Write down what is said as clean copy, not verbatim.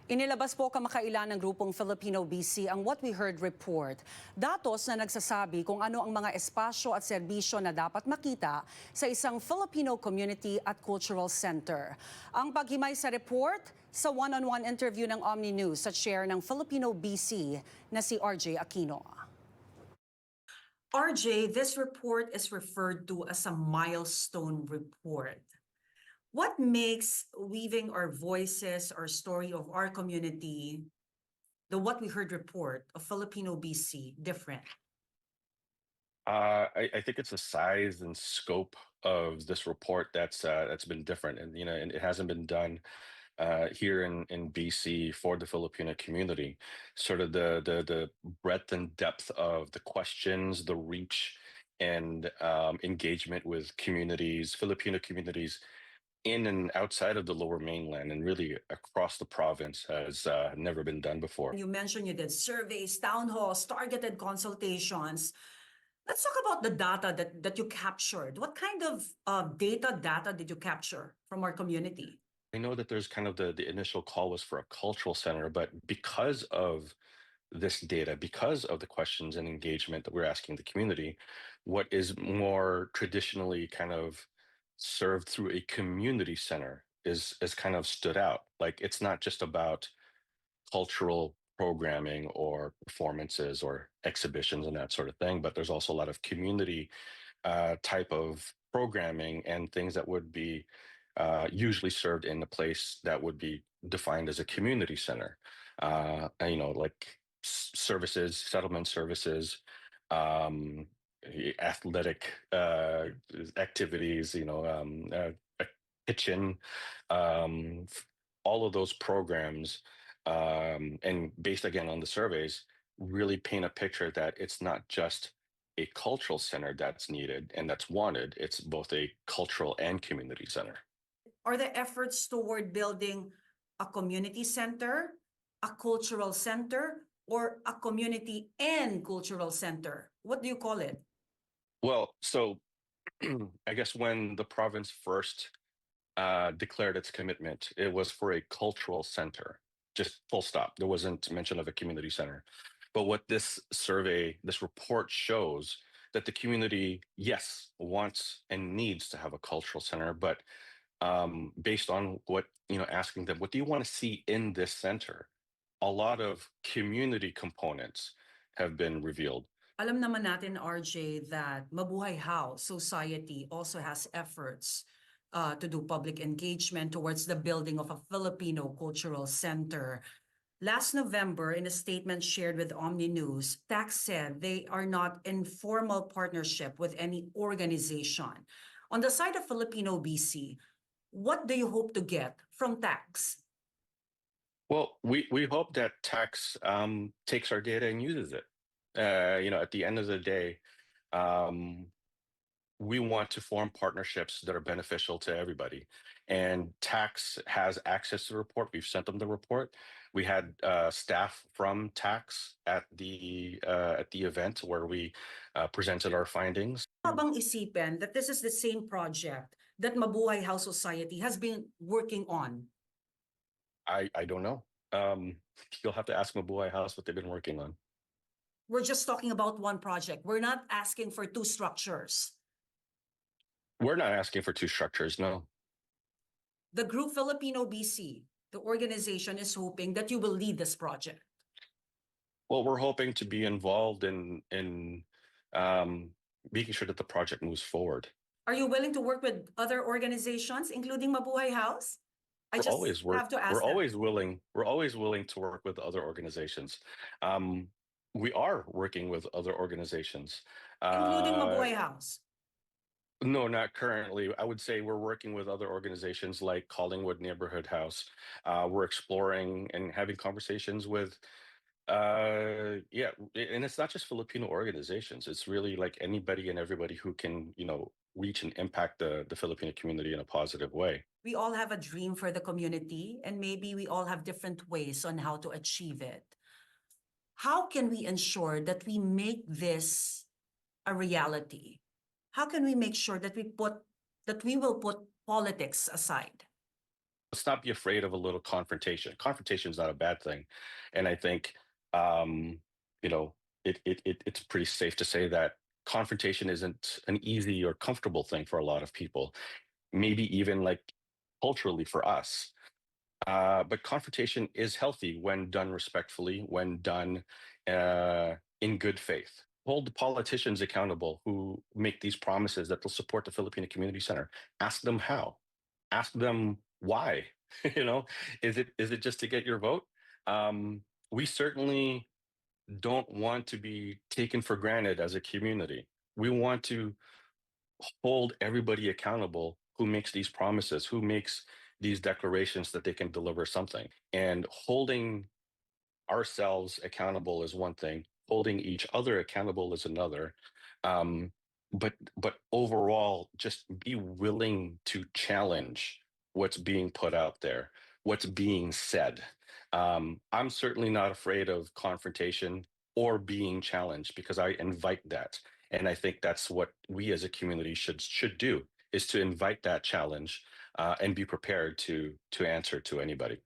Inilabas po kamakailan ng grupong Filipino BC ang What We Heard report. Datos na nagsasabi kung ano ang mga espasyo at serbisyo na dapat makita sa isang Filipino community at cultural center. Ang paghimay sa report sa one-on-one interview ng OMNI News sa chair ng Filipino BC na si RJ Aquino. RJ, this report is referred to as a milestone report. What makes weaving our voices, our story of our community, the What We Heard report of Filipino BC different? I think it's the size and scope of this report that's been different, and and it hasn't been done here in BC for the Filipino community. Sort of the breadth and depth of the questions, the reach, and engagement with communities, Filipino communities in and outside of the Lower Mainland, and really across the province has never been done before. You mentioned you did surveys, town halls, targeted consultations. Let's talk about the data that you captured. What kind of data did you capture from our community? I know that there's kind of the initial call was for a cultural center, but because of this data, because of the questions and engagement that we're asking the community, what is more traditionally kind of served through a community center is kind of stood out. Like, it's not just about cultural programming or performances or exhibitions and that sort of thing, but there's also a lot of community type of programming and things that would be usually served in a place that would be defined as a community center. Like services, settlement services, athletic activities, a kitchen, all of those programs, and based again on the surveys, really paint a picture that it's not just a cultural center that's needed and that's wanted, it's both a cultural and community center. Are there efforts toward building a community center, a cultural center, or a community and cultural center? What do you call it? Well, so I guess when the province first declared its commitment, it was for a cultural center, just full stop. There wasn't mention of a community center. But what this survey, this report shows that the community, yes, wants and needs to have a cultural center, but based on what, asking them, what do you want to see in this center? A lot of community components have been revealed. Alam naman natin, RJ, that Mabuhay House Society also has efforts to do public engagement towards the building of a Filipino cultural center. Last November, in a statement shared with OMNI News, TAX said they are not in formal partnership with any organization. On the side of Filipino BC, what do you hope to get from TAX? Well, we hope that TAX takes our data and uses it. At the end of the day, we want to form partnerships that are beneficial to everybody. And TAX has access to the report. We've sent them the report. We had staff from TAX at the event where we presented our findings. Habang isipin that this is the same project that Mabuhay House Society has been working on? I don't know. You'll have to ask Mabuhay House what they've been working on. We're just talking about one project. We're not asking for two structures. We're not asking for two structures, no. The group Filipino BC, the organization, is hoping that you will lead this project. Well, we're hoping to be involved in making sure that the project moves forward. Are you willing to work with other organizations, including Mabuhay House? We're always willing to work with other organizations. We are working with other organizations, including Mabuhay House. No, not currently. I would say we're working with other organizations like Collingwood Neighborhood House. We're exploring and having conversations with, and it's not just Filipino organizations. It's really like anybody and everybody who can, reach and impact the Filipino community in a positive way. We all have a dream for the community, and maybe we all have different ways on how to achieve it. How can we ensure that we make this a reality? How can we make sure that we will put politics aside? let's not be afraid of a little confrontation. Confrontation is not a bad thing, and I think you know it's pretty safe to say that confrontation isn't an easy or comfortable thing for a lot of people. Maybe even like culturally for us. But confrontation is healthy when done respectfully, when done in good faith. Hold the politicians accountable who make these promises that they'll support the Filipino Community Center. Ask them how. Ask them why. Is it just to get your vote? We certainly don't want to be taken for granted as a community. We want to hold everybody accountable who makes these promises, who makes these declarations that they can deliver something. And holding ourselves accountable is one thing, holding each other accountable is another. Um, but overall, just be willing to challenge what's being put out there, what's being said. I'm certainly not afraid of confrontation or being challenged because I invite that. And I think that's what we as a community should do, is to invite that challenge and be prepared to answer to anybody.